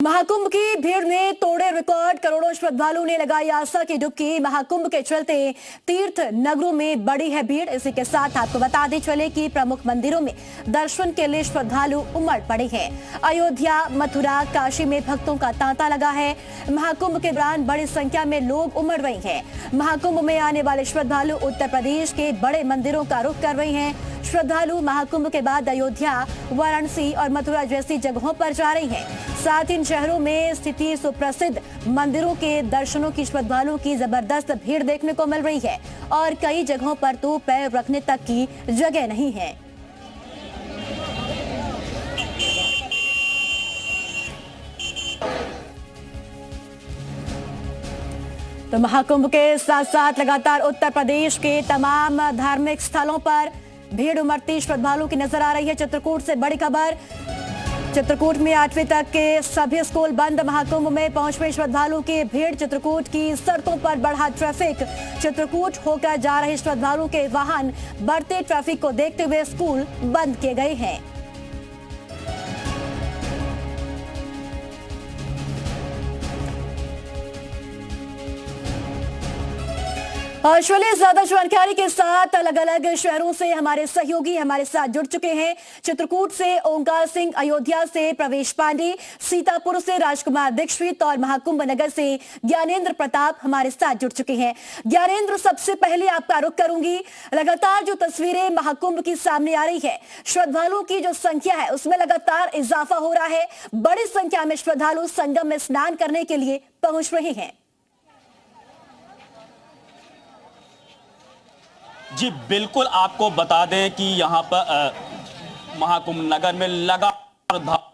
महाकुंभ की भीड़ ने तोड़े रिकॉर्ड। करोड़ों श्रद्धालुओं ने लगाई आस्था की डुबकी। महाकुंभ के चलते तीर्थ नगरों में बड़ी है भीड़। इसी के साथ आपको बताते चले कि प्रमुख मंदिरों में दर्शन के लिए श्रद्धालु उमड़ पड़े हैं। अयोध्या, मथुरा, काशी में भक्तों का तांता लगा है। महाकुंभ के दौरान बड़ी संख्या में लोग उमड़ रहे हैं। महाकुंभ में आने वाले श्रद्धालु उत्तर प्रदेश के बड़े मंदिरों का रुख कर रहे हैं। श्रद्धालु महाकुंभ के बाद अयोध्या, वाराणसी और मथुरा जैसी जगहों पर जा रहे हैं। साथ इन शहरों में स्थिति सुप्रसिद्ध मंदिरों के दर्शनों की श्रद्धालुओं की जबरदस्त भीड़ देखने को मिल रही है और कई जगहों पर तो पैर रखने तक की जगह नहीं है। तो महाकुंभ के साथ साथ लगातार उत्तर प्रदेश के तमाम धार्मिक स्थलों पर भीड़ उमड़ती श्रद्धालुओं की नजर आ रही है। चित्रकूट से बड़ी खबर। चित्रकूट में 8वीं तक के सभी स्कूल बंद। महाकुंभ में पहुंच रहे श्रद्धालुओं की भीड़। चित्रकूट की सड़कों पर बढ़ा ट्रैफिक। चित्रकूट होकर जा रहे श्रद्धालुओं के वाहन बढ़ते ट्रैफिक को देखते हुए स्कूल बंद किए गए हैं। और चलिए ज्यादा जानकारी के साथ अलग अलग शहरों से हमारे सहयोगी हमारे साथ जुड़ चुके हैं। चित्रकूट से ओंकार सिंह, अयोध्या से प्रवेश पांडे, सीतापुर से राजकुमार दीक्षित और महाकुंभ नगर से ज्ञानेंद्र प्रताप हमारे साथ जुड़ चुके हैं। ज्ञानेंद्र, सबसे पहले आपका रुख करूंगी। लगातार जो तस्वीरें महाकुंभ की सामने आ रही है, श्रद्धालुओं की जो संख्या है उसमें लगातार इजाफा हो रहा है। बड़ी संख्या में श्रद्धालु संगम में स्नान करने के लिए पहुंच रहे हैं। जी बिल्कुल, आपको बता दें कि यहाँ पर महाकुंभ नगर में लगातार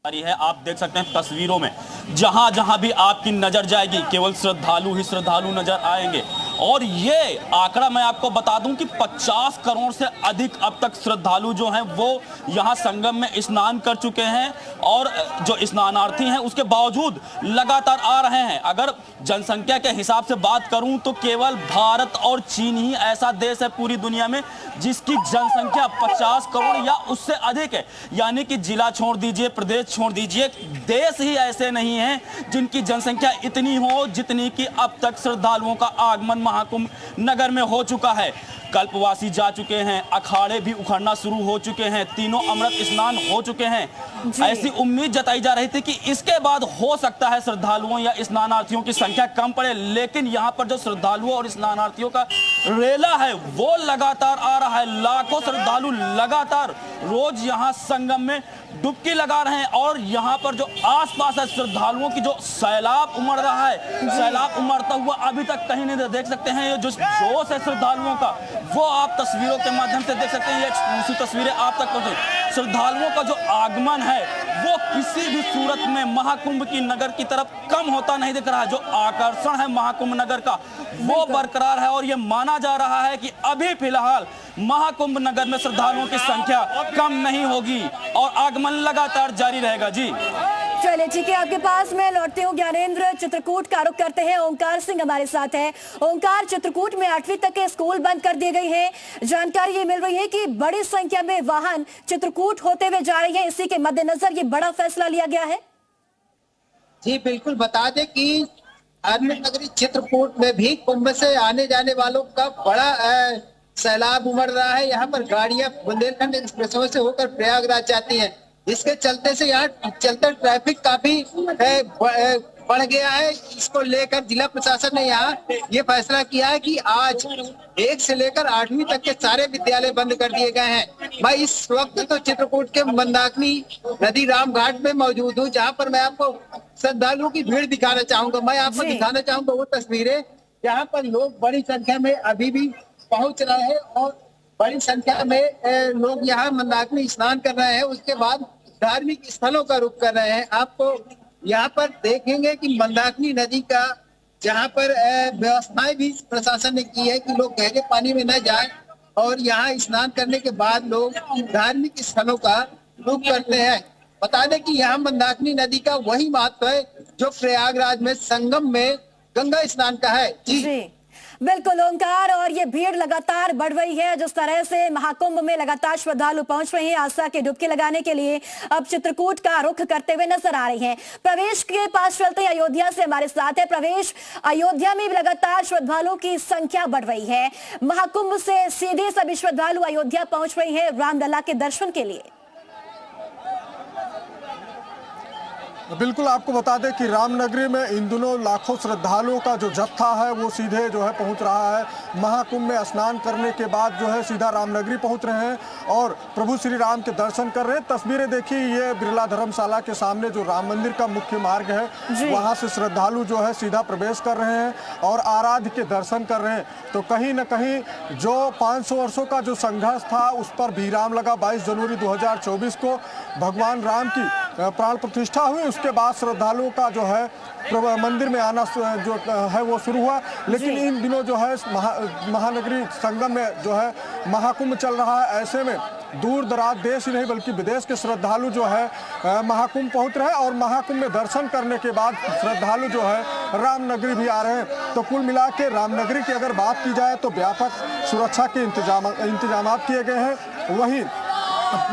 है। आप देख सकते हैं तस्वीरों में, जहां जहां भी आपकी नजर जाएगी केवल श्रद्धालु ही श्रद्धालु नजर आएंगे। और ये आंकड़ा मैं आपको बता दूं कि 50 करोड़ से अधिक अब तक श्रद्धालु जो हैं वो यहां संगम में स्नान कर चुके हैं। और जो स्नानार्थी हैं उसके बावजूद लगातार आ रहे हैं। अगर जनसंख्या के हिसाब से बात करूं तो केवल भारत और चीन ही ऐसा देश है पूरी दुनिया में जिसकी जनसंख्या 50 करोड़ या उससे अधिक है। यानी कि जिला छोड़ दीजिए, प्रदेश छोड़ दीजिए, देश ही ऐसे नहीं हैं जिनकी जनसंख्या इतनी हो जितनी कि अब तक श्रद्धालुओं का आगमन महाकुंभ नगर में हो चुका है। कल्पवासी जा चुके हैं, अखाड़े भी उखड़ना शुरू हो चुके हैं, तीनों अमृत स्नान हो चुके हैं। ऐसी उम्मीद जताई जा रही थी कि इसके बाद हो सकता है श्रद्धालुओं या स्नानार्थियों की संख्या कम पड़े, लेकिन यहाँ पर जो श्रद्धालुओं और स्नानार्थियों का रेला है वो लगातार आ रहा है। लाखों श्रद्धालु लगातार रोज यहाँ संगम में डुबकी लगा रहे हैं। और यहाँ पर जो आसपास है श्रद्धालुओं की जो सैलाब उमड़ रहा है, सैलाब उमड़ता हुआ अभी तक कहीं नहीं देख सकते हैं। ये जो जोश है श्रद्धालुओं का वो आप तस्वीरों के माध्यम से देख सकते हैं। ये दूसरी तस्वीरें आप तक पहुंचे। श्रद्धालुओं का जो आगमन है वो किसी भी सूरत में महाकुंभ की नगर की तरफ कम होता नहीं दिख रहा है। जो आकर्षण है महाकुंभ नगर का वो बरकरार है। और ये माना जा रहा है कि अभी फिलहाल महाकुंभ नगर में श्रद्धालुओं की संख्या कम नहीं होगी और आगमन लगातार जारी रहेगा। जी चलिए ठीक है, आपके पास मैं लौटती हूँ। ज्ञानेंद्र, चित्रकूट का रुख करते हैं। ओंकार सिंह हमारे साथ है। ओंकार, चित्रकूट में 8वीं तक के स्कूल बंद कर दिए गए हैं। जानकारी ये मिल रही है कि बड़ी संख्या में वाहन चित्रकूट होते हुए जा रही है। इसी के मद्देनजर ये बड़ा फैसला लिया गया है। जी बिल्कुल, बता दें कि अन्य नगरी चित्रकूट में भी कुंभ से आने जाने वालों का बड़ा सैलाब उमड़ रहा है। यहाँ पर गाड़ियां बुंदेलखंड एक्सप्रेसवे से होकर प्रयागराज जाती हैं। इसके चलते से यहाँ चलते ट्रैफिक काफी बढ़ गया है। इसको लेकर जिला प्रशासन ने यहाँ ये फैसला किया है कि आज 1 से लेकर 8वीं तक के सारे विद्यालय बंद कर दिए गए हैं। मैं इस वक्त तो चित्रकूट के मंदाकिनी नदी राम घाट में मौजूद हूँ, जहाँ पर मैं आपको श्रद्धालुओं की भीड़ दिखाना चाहूंगा। मैं आपको दिखाना चाहूंगा वो तस्वीरें जहाँ पर लोग बड़ी संख्या में अभी भी पहुंच रहे हैं और बड़ी संख्या में लोग यहाँ मंदाकिनी स्नान कर रहे हैं। उसके बाद धार्मिक स्थलों का रुख कर रहे हैं। आपको यहाँ पर देखेंगे कि मंदाकिनी नदी का जहाँ पर व्यवस्थाएं भी प्रशासन ने की है कि लोग गहरे पानी में न जाएं और यहाँ स्नान करने के बाद लोग धार्मिक स्थलों का रुख करते हैं। बता दें कि यहाँ मंदाकिनी नदी का वही महत्व है जो प्रयागराज में संगम में गंगा स्नान का है। जी बिल्कुल ओंकार, और ये भीड़ लगातार बढ़ रही है। जिस तरह से महाकुंभ में लगातार श्रद्धालु पहुंच रहे हैं आस्था की डुबकी लगाने के लिए, अब चित्रकूट का रुख करते हुए नजर आ रहे हैं। प्रवेश के पास चलते हैं, अयोध्या से हमारे साथ है प्रवेश। अयोध्या में भी लगातार श्रद्धालुओं की संख्या बढ़ रही है। महाकुंभ से सीधे सभी श्रद्धालु अयोध्या पहुंच रहे हैं रामलला के दर्शन के लिए। बिल्कुल, आपको बता दें कि रामनगरी में इन दिनों लाखों श्रद्धालुओं का जो जत्था है वो सीधे जो है पहुंच रहा है। महाकुंभ में स्नान करने के बाद जो है सीधा रामनगरी पहुंच रहे हैं और प्रभु श्री राम के दर्शन कर रहे हैं। तस्वीरें देखिए, ये बिरला धर्मशाला के सामने जो राम मंदिर का मुख्य मार्ग है वहां से श्रद्धालु जो है सीधा प्रवेश कर रहे हैं और आराध्य के दर्शन कर रहे हैं। तो कहीं न कहीं जो 500 वर्षों का जो संघर्ष था उस पर विराम लगा। 22 जनवरी 2024 को भगवान राम की प्राण प्रतिष्ठा हुई, उसके बाद श्रद्धालुओं का जो है मंदिर में आना जो है वो शुरू हुआ। लेकिन इन दिनों जो है महानगरी संगम में जो है महाकुंभ चल रहा है। ऐसे में दूर दराज देश ही नहीं बल्कि विदेश के श्रद्धालु जो है महाकुंभ पहुंच रहे हैं और महाकुंभ में दर्शन करने के बाद श्रद्धालु जो है रामनगरी भी आ रहे हैं। तो कुल मिला के रामनगरी की अगर बात की जाए तो व्यापक सुरक्षा के इंतजाम किए गए हैं। वहीं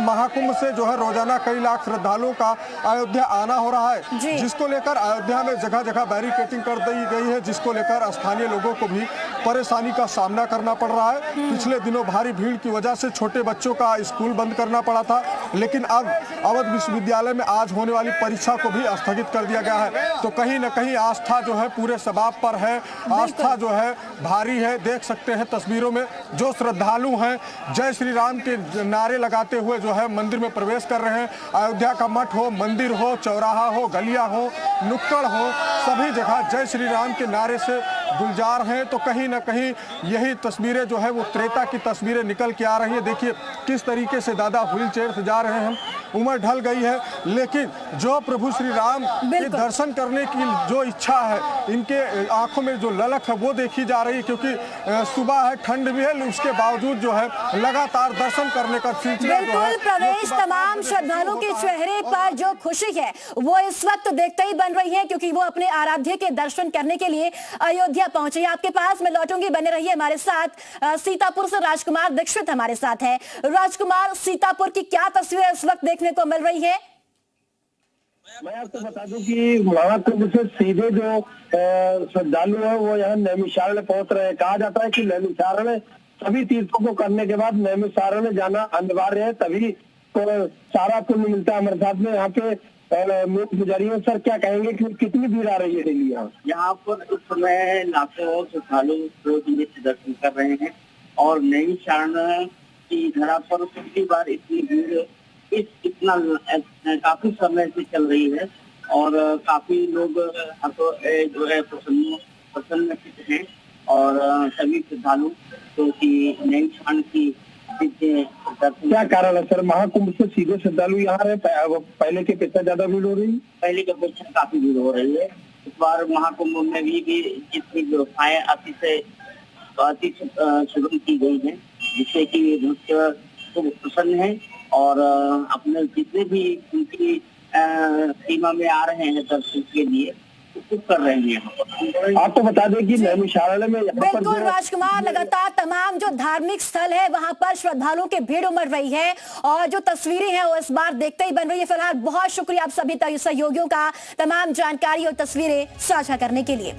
महाकुंभ से जो है रोजाना कई लाख श्रद्धालुओं का अयोध्या आना हो रहा है, जिसको लेकर अयोध्या में जगह जगह बैरिकेडिंग कर दी गई है, जिसको लेकर स्थानीय लोगों को भी परेशानी का सामना करना पड़ रहा है। पिछले दिनों भारी भीड़ की वजह से छोटे बच्चों का स्कूल बंद करना पड़ा था, लेकिन अब अवध विश्वविद्यालय में आज होने वाली परीक्षा को भी स्थगित कर दिया गया है। तो कहीं न कहीं आस्था जो है पूरे शबाब पर है, आस्था जो है भारी है। देख सकते हैं तस्वीरों में जो श्रद्धालु हैं जय श्री राम के नारे लगाते हुए जो है मंदिर में प्रवेश कर रहे हैं। अयोध्या का मठ हो, मंदिर हो, चौराहा हो, गलियां हो, नुक्कड़ हो, सभी जगह जय श्री राम के नारे से गुलजार हैं। तो कहीं ना कहीं यही तस्वीरें जो है वो त्रेता की तस्वीरें निकल के आ रही हैं। देखिए किस तरीके से दादा व्हील चेयर से जा रहे हैं। उम्र ढल गई है लेकिन जो प्रभु श्री राम के दर्शन करने की जो इच्छा है, इनके आंखों में जो ललक है वो देखी जा रही है, क्योंकि सुबह है, ठंड भी है, उसके बावजूद जो है लगातार दर्शन करने का सिलसिला जो है। प्रवेश, तमाम श्रद्धालुओं के चेहरे पर जो खुशी है वो इस वक्त देखते ही बन रही है, क्योंकि वो अपने आराध्य के दर्शन करने के लिए अयोध्या पहुंचे हैं। आपके पास मैं लौटूंगी, बने रहिए हमारे साथ। सीतापुर से राजकुमार दीक्षित हमारे साथ है। राजकुमार, सीतापुर की क्या तस्वीर इस वक्त देखने को मिल रही है? मैं आपको बता दूं कि महाकुंभ से सीधे जो श्रद्धालु है वो यहाँ नैमिषारण्य पहुंच रहे हैं। कहा जाता है कि नैमिषारण्य सभी तीर्थों को करने के बाद नैमिषारण्य जाना अनिवार्य है, तभी तो सारा पुण्य मिलता है। हमारे साथ में यहाँ पे मूल पुजारी है। सर, क्या कहेंगे कि कितनी भीड़ आ रही है डेली यहाँ पर? इस समय लाखों श्रद्धालु रोज नित्य दर्शन कर रहे हैं और नैमिषारण्य की धरा पर पहली बार इतनी भीड़ इतना काफी समय से चल रही है और काफी लोग जो है प्रसन्न हैं और सभी श्रद्धालु तो नैमिषारण्य की क्या कारण है सर? महाकुंभ से सीधे श्रद्धालु यहाँ रहे, पहले की अपेक्षा ज्यादा भीड़ हो रही है? पहले की अपेक्षा काफी भीड़ हो रही है। इस बार महाकुंभ में भी जितनी व्यवस्थाएं अति सुगम की गई है, जिससे कि भक्त खूब प्रसन्न है और अपने जितने भी उनकी सीमा में आ रहे हैं दर्शन के लिए कर रहे हैं। आपको बता दें कि नैमिषारण्य में बिल्कुल राजकुमार, लगातार तमाम जो धार्मिक स्थल है वहां पर श्रद्धालुओं की भीड़ उमड़ रही है और जो तस्वीरें हैं वो इस बार देखते ही बन रही है। फिलहाल बहुत शुक्रिया आप सभी सहयोगियों का तमाम जानकारी और तस्वीरें साझा करने के लिए।